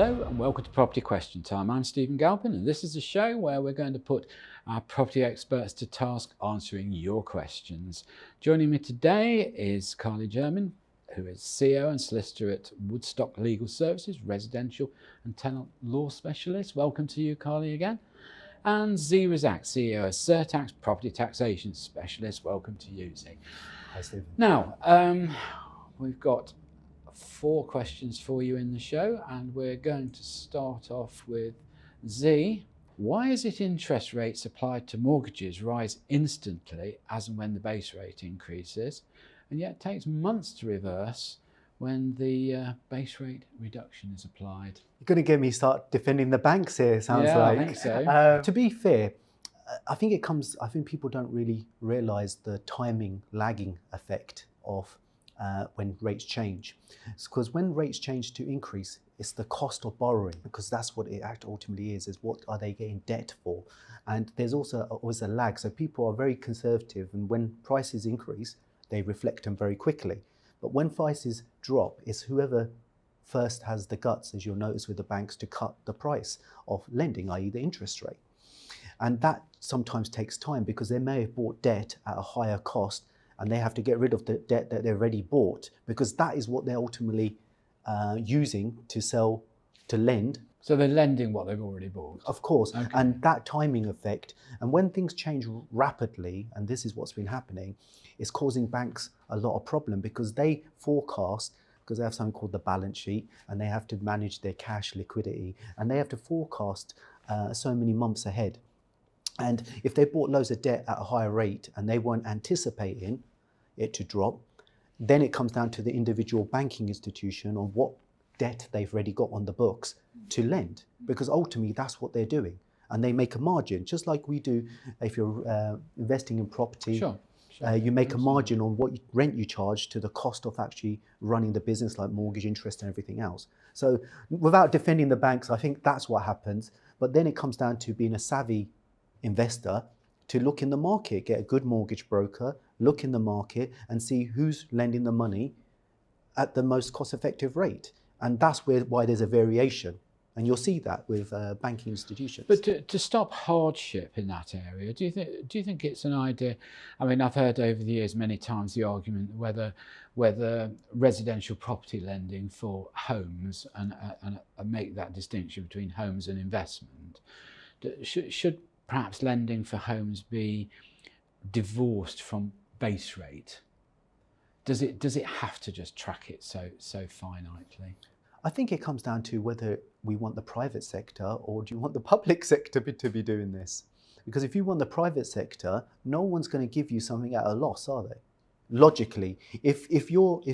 Hello and welcome to Property Question Time. I'm Stephen Galpin and this is a show where we're going to put our property experts to task answering your questions. Joining me today is Jermyn, who is CEO and solicitor at Woodstock Legal Services, residential and tenant law specialist. Welcome to you, Carly, again. And Zee Razaq, CEO of Surtax, property taxation specialist. Welcome to you, Zee. Hi, Stephen. Now, we've got 4 questions for you in the show, and we're going to start off with Zee. Why is it interest rates applied to mortgages rise instantly as and when the base rate increases, and yet it takes months to reverse when the base rate reduction is applied? You're going to get me start defending the banks here, it sounds yeah, like. I think so. To be fair, I think people don't really realise the timing lagging effect of when rates change. It's because when rates change to increase, it's the cost of borrowing, because that's what it ultimately is what are they getting debt for? And there's also always a lag. So people are very conservative, and when prices increase, they reflect them very quickly. But when prices drop, it's whoever first has the guts, as you'll notice with the banks, to cut the price of lending, i.e. the interest rate. And that sometimes takes time because they may have bought debt at a higher cost and they have to get rid of the debt that they've already bought, because that is what they're ultimately using to lend. So they're lending what they've already bought? Of course, okay. And that timing effect, and when things change rapidly, and this is what's been happening, is causing banks a lot of problem because they forecast, because they have something called the balance sheet, and they have to manage their cash liquidity, and they have to forecast so many months ahead. And if they bought loads of debt at a higher rate and they weren't anticipating it to drop, then it comes down to the individual banking institution on what debt they've already got on the books to lend, because ultimately that's what they're doing. And they make a margin, just like we do if you're investing in property. Sure. You make a margin on what rent you charge to the cost of actually running the business, like mortgage, interest and everything else. So without defending the banks, I think that's what happens. But then it comes down to being a savvy investor to look in the market, get a good mortgage broker, look in the market and see who's lending the money at the most cost-effective rate. And that's why there's a variation. And you'll see that with banking institutions. But to stop hardship in that area, do you think it's an idea? I mean, I've heard over the years many times the argument whether residential property lending for homes and make that distinction between homes and investment, should perhaps lending for homes be divorced from base rate? Does it have to just track it so finitely? I think it comes down to whether we want the private sector or do you want the public sector to be doing this? Because if you want the private sector, no one's going to give you something at a loss, are they? Logically, if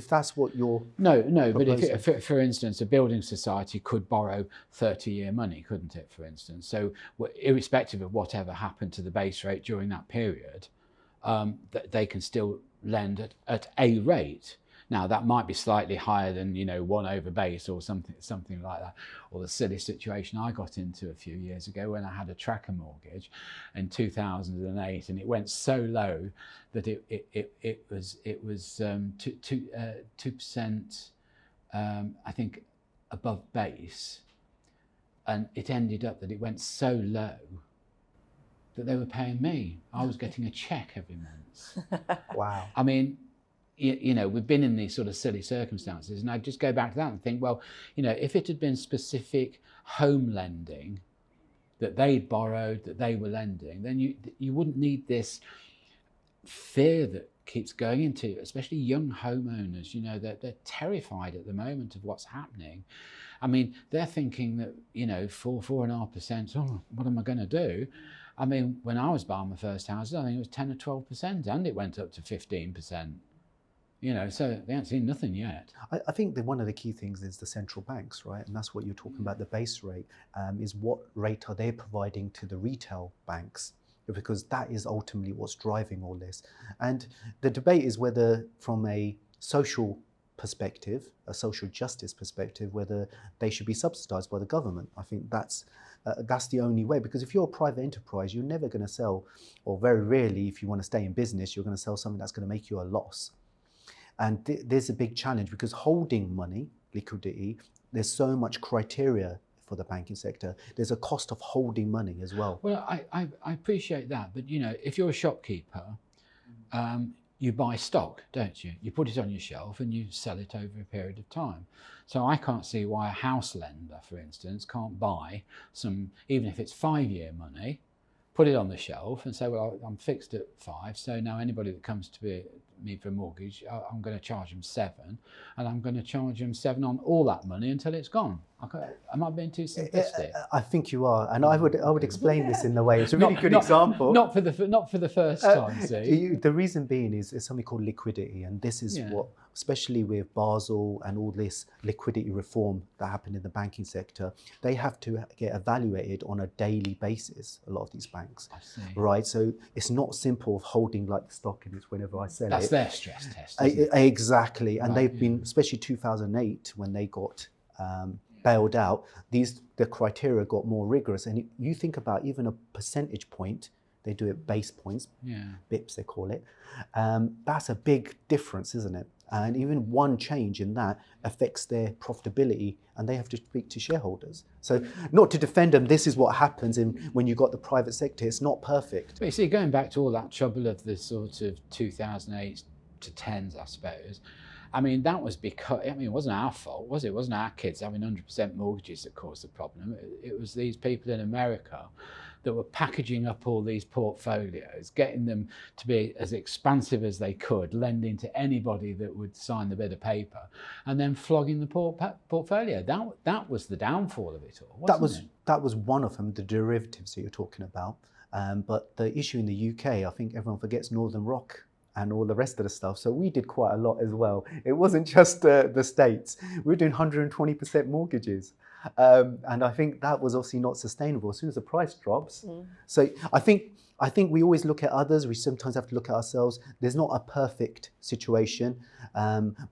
that's what you're no, proposing. But if, for instance, a building society could borrow 30-year money, couldn't it? For instance, so irrespective of whatever happened to the base rate during that period, that they can still lend at a rate. Now that might be slightly higher than 1 over base or something like that, or the silly situation I got into a few years ago when I had a tracker mortgage in 2008, and it went so low that it was 2%, I think, above base, and it ended up that it went so low that they were paying me. I was getting a check every month. Wow. I mean, we've been in these sort of silly circumstances, and I just go back to that and think, well, if it had been specific home lending that they'd borrowed, that they were lending, then you wouldn't need this fear that keeps going into, especially young homeowners. They're terrified at the moment of what's happening. I mean, they're thinking that 4.5%. Oh, what am I going to do? I mean, when I was buying my first house, I think it was 10 or 12%, and it went up to 15%. So they haven't seen nothing yet. I think that one of the key things is the central banks, right? And that's what you're talking about, the base rate, is what rate are they providing to the retail banks? Because that is ultimately what's driving all this. And the debate is whether from a social perspective, a social justice perspective, whether they should be subsidized by the government. I think that's the only way, because if you're a private enterprise, you're never going to sell, or very rarely, if you want to stay in business, you're going to sell something that's going to make you a loss. And there's a big challenge, because holding money, liquidity, there's so much criteria for the banking sector. There's a cost of holding money as well. Well, I appreciate that, but you know, if you're a shopkeeper, you buy stock, don't you? You put it on your shelf and you sell it over a period of time. So I can't see why a house lender, for instance, can't buy some, even if it's 5-year money, put it on the shelf and say, well, I'm fixed at 5, so now anybody that comes to me for a mortgage, I'm going to charge them 7, and I'm going to charge them 7 on all that money until it's gone. Am I being too simplistic? I think you are, and I would explain this in the way. It's a really good example. Not for the first time. See, the reason being is something called liquidity, and this is what, especially with Basel and all this liquidity reform that happened in the banking sector, they have to get evaluated on a daily basis. A lot of these banks, right? So it's not simple of holding like the stock in it whenever I sell That's it. their stress test. Exactly, and Right, they've been, especially 2008 when they got bailed out, the criteria got more rigorous. And you think about even a percentage point, they do it base points, bips they call it. That's a big difference, isn't it? And even one change in that affects their profitability, and they have to speak to shareholders. So not to defend them, this is what happens when you got the private sector. It's not perfect. But you see, going back to all that trouble of the sort of 2008 to 10s, I suppose, I mean, that was because, I mean, it wasn't our fault, was it? It wasn't our kids having 100% mortgages that caused the problem. It was these people in America that were packaging up all these portfolios, getting them to be as expansive as they could, lending to anybody that would sign the bit of paper, and then flogging the portfolio. That was the downfall of it all, wasn't it? That was one of them, the derivatives that you're talking about. But the issue in the UK, I think everyone forgets Northern Rock and all the rest of the stuff. So we did quite a lot as well. It wasn't just the States. We were doing 120% mortgages. And I think that was obviously not sustainable as soon as the price drops. So I think we always look at others. We sometimes have to look at ourselves. There's not a perfect situation,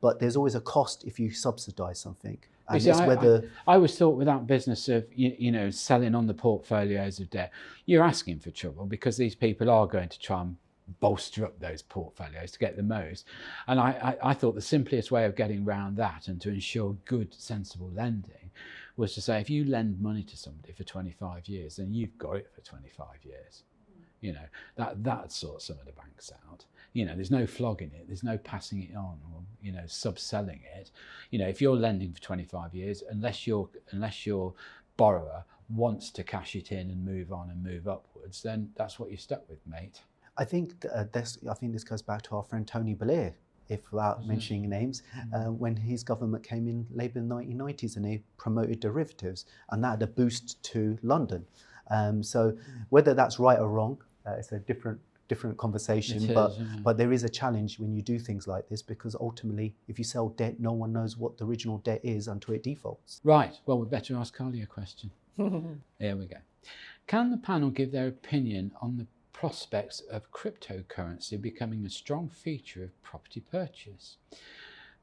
but there's always a cost if you subsidize something. And see, I always thought with that business of you know, selling on the portfolios of debt, you're asking for trouble, because these people are going to try and bolster up those portfolios to get the most. And I thought the simplest way of getting around that and to ensure good, sensible lending was to say, if you lend money to somebody for 25 years, then you've got it for 25 years. You know, that sorts some of the banks out. You know, there's no flogging it, there's no passing it on, or, you know, subselling it. You know, if you're lending for 25 years, unless your borrower wants to cash it in and move on and move upwards, then that's what you're stuck with, mate. I think this goes back to our friend Tony Blair, if without mentioning names, when his government came in Labour in the 1990s, and they promoted derivatives, and that had a boost to London. So whether that's right or wrong, it's a different conversation. But there is a challenge when you do things like this, because ultimately, if you sell debt, no one knows what the original debt is until it defaults. Right. Well, we'd better ask Carly a question. Here we go. Can the panel give their opinion on the prospects of cryptocurrency becoming a strong feature of property purchase?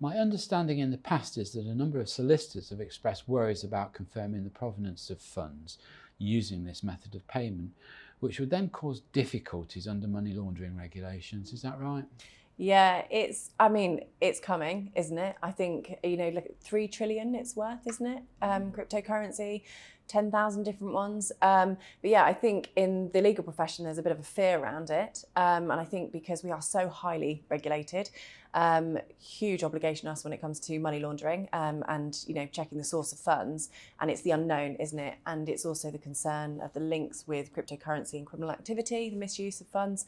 My understanding in the past is that a number of solicitors have expressed worries about confirming the provenance of funds using this method of payment, which would then cause difficulties under money laundering regulations. Is that right? Yeah, it's coming, isn't it? I think, you know, look at 3 trillion it's worth, isn't it? Cryptocurrency, 10,000 different ones. But yeah, I think in the legal profession, there's a bit of a fear around it. And I think because we are so highly regulated, huge obligation on us when it comes to money laundering, and, you know, checking the source of funds, and it's the unknown, isn't it? And it's also the concern of the links with cryptocurrency and criminal activity, the misuse of funds.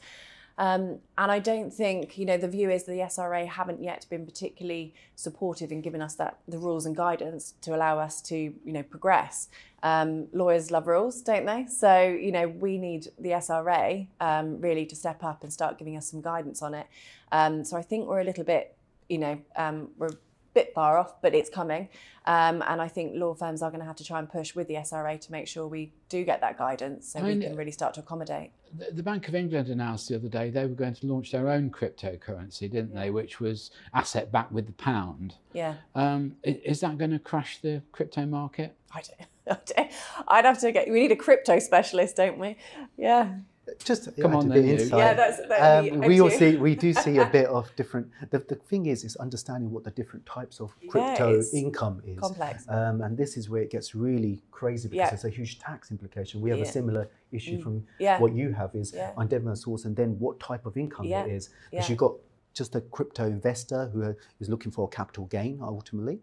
And I don't think, you know, the view is the SRA haven't yet been particularly supportive in giving us the rules and guidance to allow us to, you know, progress. Lawyers love rules, don't they? So, you know, we need the SRA really to step up and start giving us some guidance on it. So I think we're a little bit, you know, we're a bit far off, but it's coming. And I think law firms are going to have to try and push with the SRA to make sure we do get that guidance, so we can really start to accommodate. The Bank of England announced the other day they were going to launch their own cryptocurrency, didn't they? Which was asset backed with the pound. Yeah. Is that going to crash the crypto market? I'd have to we need a crypto specialist, don't we? Yeah. just Come on a bit then, you. insight. Yeah, we do see a bit of different. The thing is understanding what the different types of crypto income is. Complex. And this is where it gets really crazy because there's a huge tax implication. We have a similar issue from what you have is identifying source and then what type of income it is. Because you've got just a crypto investor who is looking for a capital gain ultimately.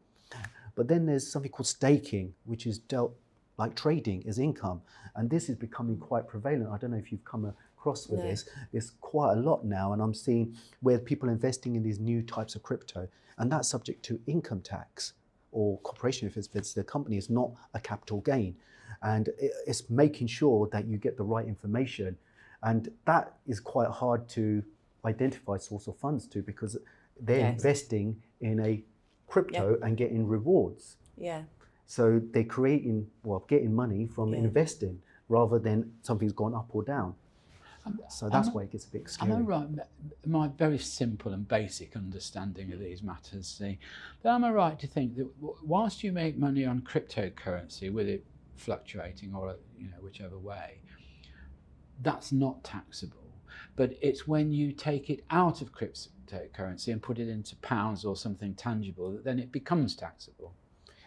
But then there's something called staking, which is dealt like trading as income. And this is becoming quite prevalent. I don't know if you've come across with this. It's quite a lot now. And I'm seeing where people are investing in these new types of crypto. And that's subject to income tax or corporation if it's the company. It's not a capital gain. And it's making sure that you get the right information. And that is quite hard to identify source of funds to because they're investing in a crypto and getting rewards. So they're getting money from investing rather than something's gone up or down. So that's why it gets a bit scary. Am I right? My very simple and basic understanding of these matters, see, but am I right to think that whilst you make money on cryptocurrency with it fluctuating or whichever way, that's not taxable? But it's when you take it out of cryptocurrency and put it into pounds or something tangible that then it becomes taxable.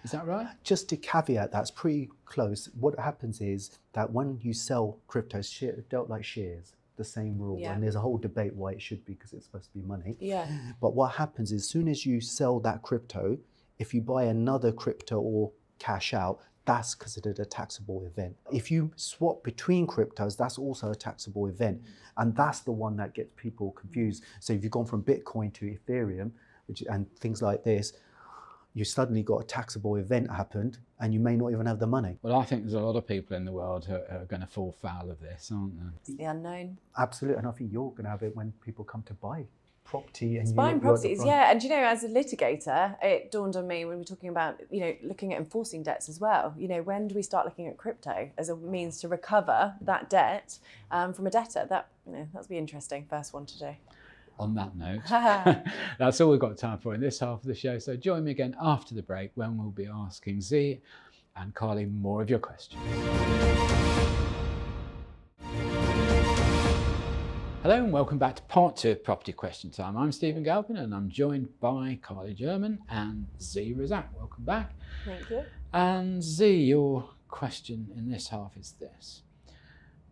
Is that right? Just to caveat, that's pretty close. What happens is that when you sell crypto, dealt like shares, the same rule. And there's a whole debate why it should be because it's supposed to be money. But what happens is as soon as you sell that crypto, if you buy another crypto or cash out, that's considered a taxable event. If you swap between cryptos, that's also a taxable event. And that's the one that gets people confused. So if you've gone from Bitcoin to Ethereum, and things like this, you suddenly got a taxable event happened and you may not even have the money. Well, I think there's a lot of people in the world who are going to fall foul of this, aren't there? It's the unknown. Absolutely, and I think you're going to have it when people come to buy property. And buying properties, and as a litigator, it dawned on me when we were talking about, looking at enforcing debts as well. When do we start looking at crypto as a means to recover that debt from a debtor? That'll be interesting. First one to do. On that note, that's all we've got time for in this half of the show. So join me again after the break when we'll be asking Zee and Carly more of your questions. Hello and welcome back to part 2 of Property Question Time. I'm Stephen Galpin and I'm joined by Carly Jermyn and Zee Razaq. Welcome back. Thank you. And Zee, your question in this half is this.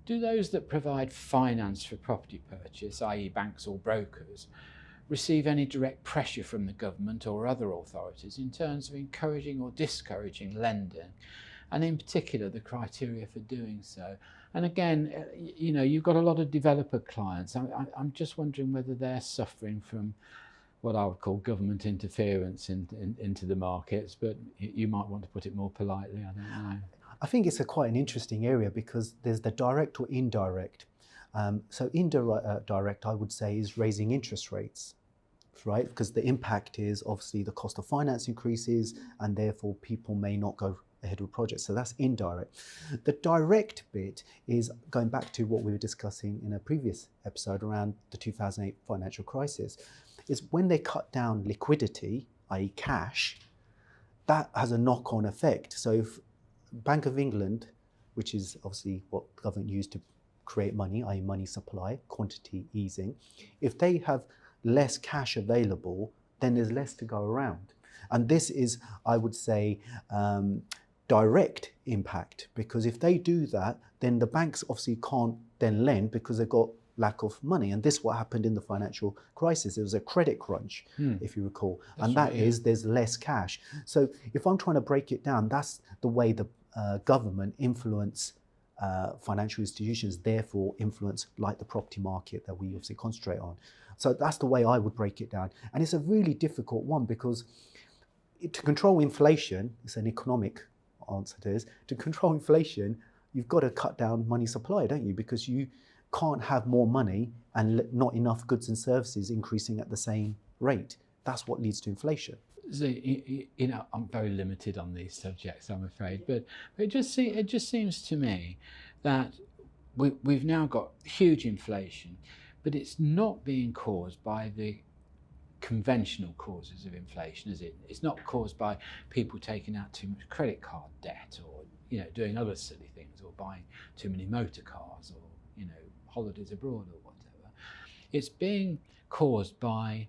Do those that provide finance for property purchase, i.e. banks or brokers, receive any direct pressure from the government or other authorities in terms of encouraging or discouraging lending? And in particular, the criteria for doing so. And again, you've got a lot of developer clients. I'm just wondering whether they're suffering from what I would call government interference into the markets, but you might want to put it more politely, I don't know. I think it's quite an interesting area because there's the direct or indirect. So indirect, I would say, is raising interest rates, right? Because the impact is obviously the cost of finance increases and therefore people may not go ahead with projects. So that's indirect. The direct bit is going back to what we were discussing in a previous episode around the 2008 financial crisis, is when they cut down liquidity, i.e. cash, that has a knock-on effect. So if Bank of England, which is obviously what the government used to create money, i.e. money supply, quantity easing, if they have less cash available, then there's less to go around. And this is, I would say, direct impact, because if they do that, then the banks obviously can't then lend because they've got lack of money. And this is what happened in the financial crisis. It was a credit crunch, if you recall. That's right, there's less cash. So if I'm trying to break it down, that's the way the government influence financial institutions, therefore influence like the property market that we obviously concentrate on. So that's the way I would break it down. And it's a really difficult one because to control inflation, it's an economic answer to this, to control inflation, you've got to cut down money supply, don't you? Because you can't have more money and not enough goods and services increasing at the same rate. That's what leads to inflation. See, I'm very limited on these subjects, I'm afraid, but it just seems to me that we've now got huge inflation, but it's not being caused by the conventional causes of inflation, is it? It's not caused by people taking out too much credit card debt or doing other silly things or buying too many motor cars or holidays abroad or whatever. It's being caused by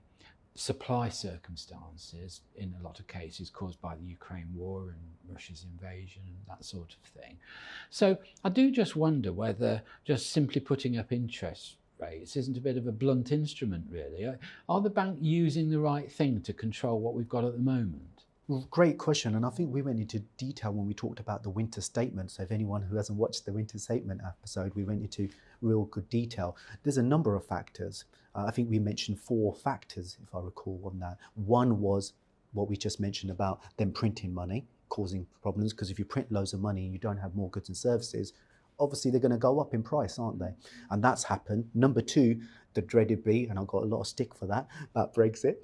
supply circumstances, in a lot of cases caused by the Ukraine war and Russia's invasion and that sort of thing. So I do just wonder whether just simply putting up interest rates isn't a bit of a blunt instrument, really. Are the bank using the right thing to control what we've got at the moment? Well, great question, and I think we went into detail when we talked about the winter statement. So if anyone who hasn't watched the winter statement episode, we went into real good detail. There's a number of factors. I think we mentioned 4 factors, if I recall, on that. One was what we just mentioned about them printing money, causing problems, because if you print loads of money and you don't have more goods and services, obviously they're going to go up in price, aren't they? And that's happened. Number 2, the dreaded B, and I've got a lot of stick for that, about Brexit.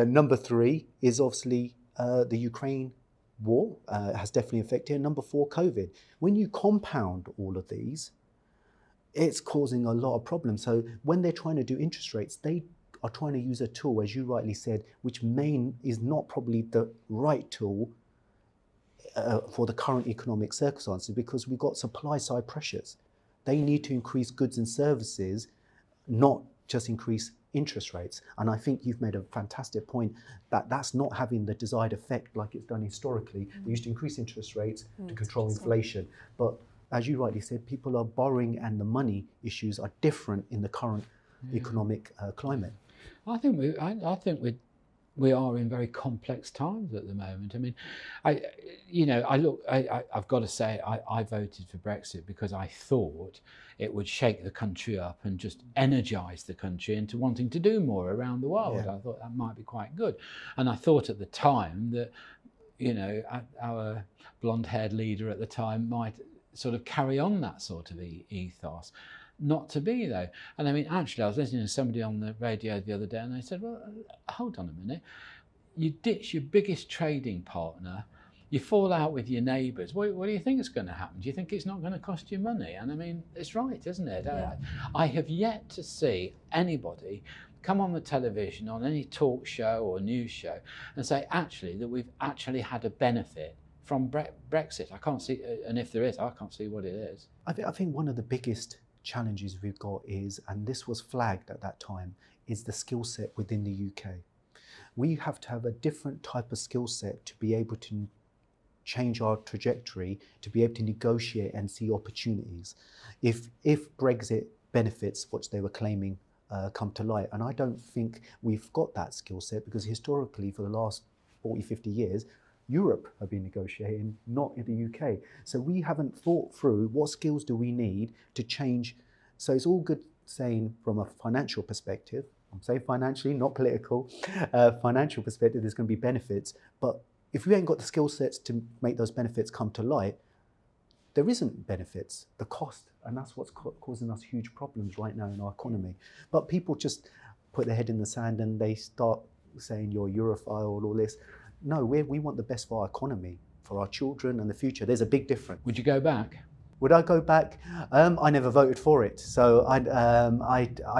Number 3 is obviously the Ukraine war has definitely affected. And number 4, COVID. When you compound all of these, it's causing a lot of problems. So when they're trying to do interest rates, they are trying to use a tool, as you rightly said, which is not probably the right tool for the current economic circumstances, because we've got supply side pressures. They need to increase goods and services, not just increase interest rates. And I think you've made a fantastic point that that's not having the desired effect like it's done historically. They used to increase interest rates to control inflation. But as you rightly said, people are borrowing and the money issues are different in the current economic climate. I think we are in very complex times at the moment. I mean, I've got to say, I voted for Brexit because I thought it would shake the country up and just energise the country into wanting to do more around the world. I thought that might be quite good. And I thought at the time that, our blonde-haired leader at the time might sort of carry on that sort of ethos. Not to be, though. And I mean, actually, I was listening to somebody on the radio the other day and they said, well, hold on a minute. You ditch your biggest trading partner, you fall out with your neighbours. What do you think is going to happen? Do you think it's not going to cost you money? And I mean, it's right, isn't it? Yeah. I have yet to see anybody come on the television, on any talk show or news show, and say, actually, that we've actually had a benefit from Brexit. I can't see, and if there is, I can't see what it is. I think one of the biggest challenges we've got is, and this was flagged at that time, is the skill set within the UK. We have to have a different type of skill set to be able to change our trajectory, to be able to negotiate and see opportunities. If Brexit benefits, which they were claiming, come to light, and I don't think we've got that skill set, because historically for the last 40, 50 years, Europe have been negotiating, not in the UK. So we haven't thought through what skills do we need to change. So it's all good saying from a financial perspective, I'm saying financially, not political, financial perspective, there's going to be benefits. But if we ain't got the skill sets to make those benefits come to light, there isn't benefits, the cost. And that's what's causing us huge problems right now in our economy. But people just put their head in the sand and they start saying you're Europhile, all this. No, we want the best for our economy, for our children and the future. There's a big difference. Would you go back? Would I go back? I never voted for it. So I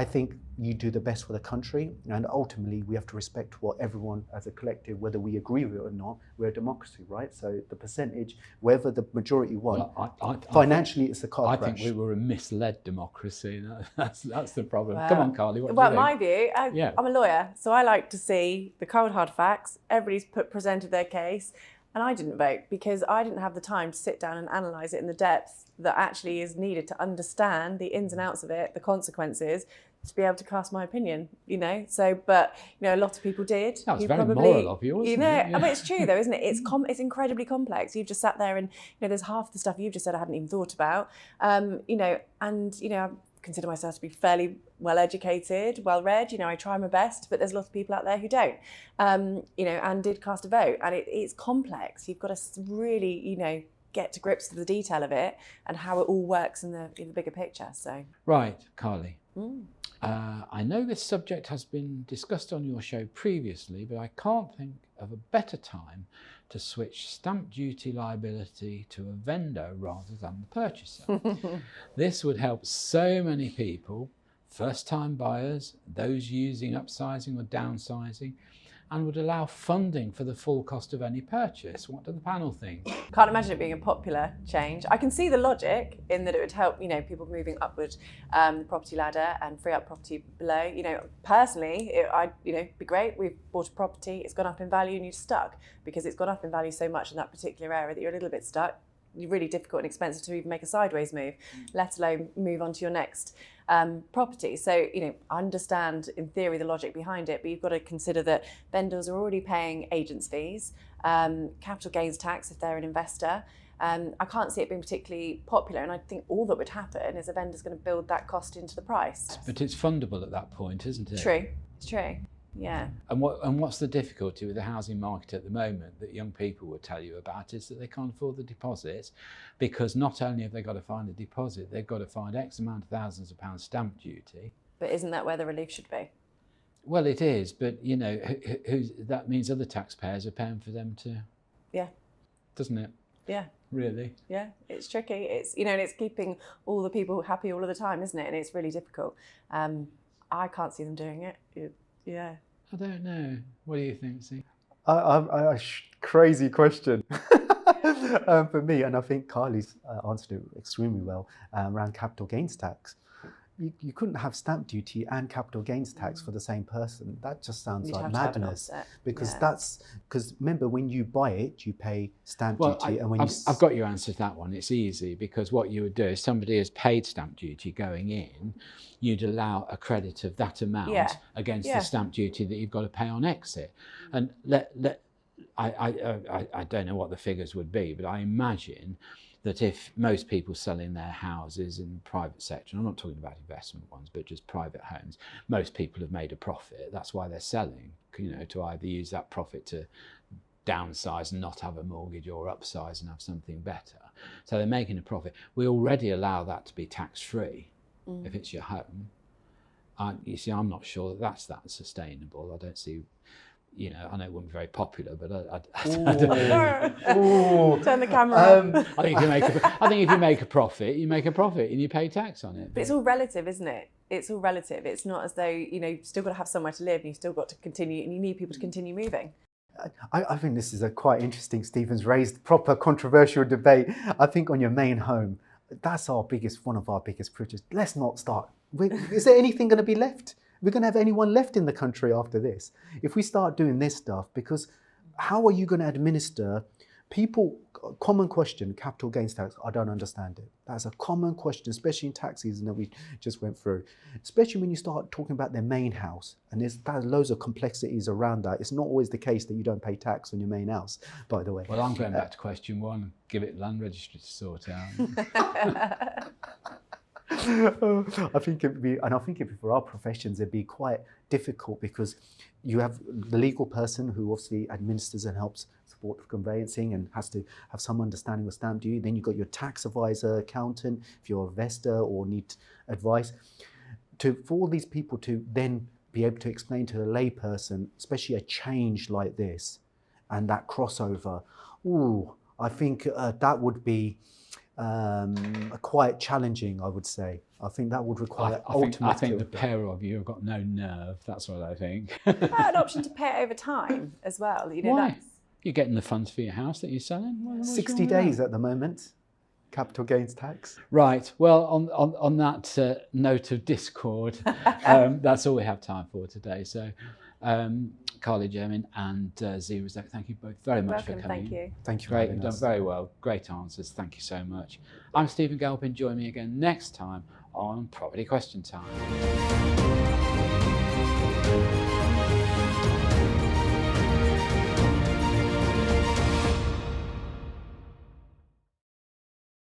think you do the best for the country, and ultimately we have to respect what everyone as a collective, whether we agree with it or not, we're a democracy, right? So the percentage, whether the majority won, financially it's a car crash. I think we were a misled democracy. That's the problem. Come on, Carly, what do you think? My view, I'm a lawyer, so I like to see the cold hard facts. Everybody's presented their case. And I didn't vote because I didn't have the time to sit down and analyse it in the depth that actually is needed to understand the ins and outs of it, the consequences, to be able to cast my opinion, So, but, a lot of people did. That was very moral of you, wasn't it? I mean, it's true though, isn't it? It's incredibly complex. You've just sat there and, there's half the stuff you've just said I hadn't even thought about, I consider myself to be fairly well educated, well read. I try my best, but there's a lot of people out there who don't, and did cast a vote. And it's complex. You've got to really, get to grips with the detail of it and how it all works in the bigger picture. So right, Carly. I know this subject has been discussed on your show previously, but I can't think of a better time to switch stamp duty liability to a vendor rather than the purchaser. This would help so many people, first-time buyers, those using upsizing or downsizing, and would allow funding for the full cost of any purchase. What do the panel think? Can't imagine it being a popular change. I can see the logic in that it would help, people moving upward the property ladder and free up property below. Personally, I'd be great. We've bought a property, it's gone up in value and you're stuck because it's gone up in value so much in that particular area that you're a little bit stuck. You're really difficult and expensive to even make a sideways move, let alone move on to your next property. So, I understand in theory the logic behind it, but you've got to consider that vendors are already paying agents' fees, capital gains tax if they're an investor. I can't see it being particularly popular, and I think all that would happen is a vendor's going to build that cost into the price. But it's fundable at that point, isn't it? True, it's true. Yeah. And what's the difficulty with the housing market at the moment that young people would tell you about is that they can't afford the deposits, because not only have they got to find a deposit, they've got to find X amount of thousands of pounds stamp duty. But isn't that where the relief should be? Well, it is, but that means other taxpayers are paying for them to. Yeah. Doesn't it? Yeah. Really? Yeah, it's tricky. It's and it's keeping all the people happy all of the time, isn't it? And it's really difficult. I can't see them doing it. Yeah. I don't know. What do you think, Zee? Crazy question for me, and I think Carly's answered it extremely well around capital gains tax. You couldn't have stamp duty and capital gains tax for the same person. That just sounds like madness. Because because remember, when you buy it, you pay stamp duty, and when I've got your answer to that one. It's easy, because what you would do is somebody has paid stamp duty going in, you'd allow a credit of that amount against the stamp duty that you've got to pay on exit. And I don't know what the figures would be, but I imagine that if most people selling their houses in the private sector, and I'm not talking about investment ones, but just private homes, most people have made a profit. That's why they're selling, to either use that profit to downsize and not have a mortgage, or upsize and have something better. So they're making a profit. We already allow that to be tax-free if it's your home. You see, I'm not sure that that's that sustainable. I don't see. I know it wouldn't be very popular, but I don't. Turn the camera up. I think if you make a profit, you make a profit and you pay tax on it. But it's all relative, isn't it? It's all relative. It's not as though, you've still got to have somewhere to live, and you've still got to continue, and you need people to continue moving. I think this is a quite interesting, Stephen's raised proper controversial debate. I think on your main home, that's one of our biggest privileges. Let's not start. Is there anything going to be left? We're going to have anyone left in the country after this if we start doing this stuff, because how are you going to administer people? Common question, capital gains tax. I don't understand it. That's a common question, especially in tax season that we just went through, especially when you start talking about their main house, and there's loads of complexities around that. It's not always the case that you don't pay tax on your main house, by the way. Well, I'm going back to question one. Give it land registry to sort out. I think it'd be for our professions, it'd be quite difficult, because you have the legal person who obviously administers and helps support the conveyancing and has to have some understanding of stamp duty. Then you've got your tax advisor, accountant, if you're a investor or need advice. For all these people to then be able to explain to a lay person, especially a change like this and that crossover, I think that would be quite challenging, I would say. I think that would require I think the pair of you have got no nerve. That's what I think. An option to pay it over time as well. Why? You're getting the funds for your house that you're selling? 60 days at the moment, capital gains tax. Right. Well, on that note of discord, that's all we have time for today. So, Carly, Jermyn and Zee Razaq, thank you both very much for coming. Thank you. Thank you. Great, you've done very well. Great answers. Thank you so much. I'm Stephen Galpin. Join me again next time on Property Question Time.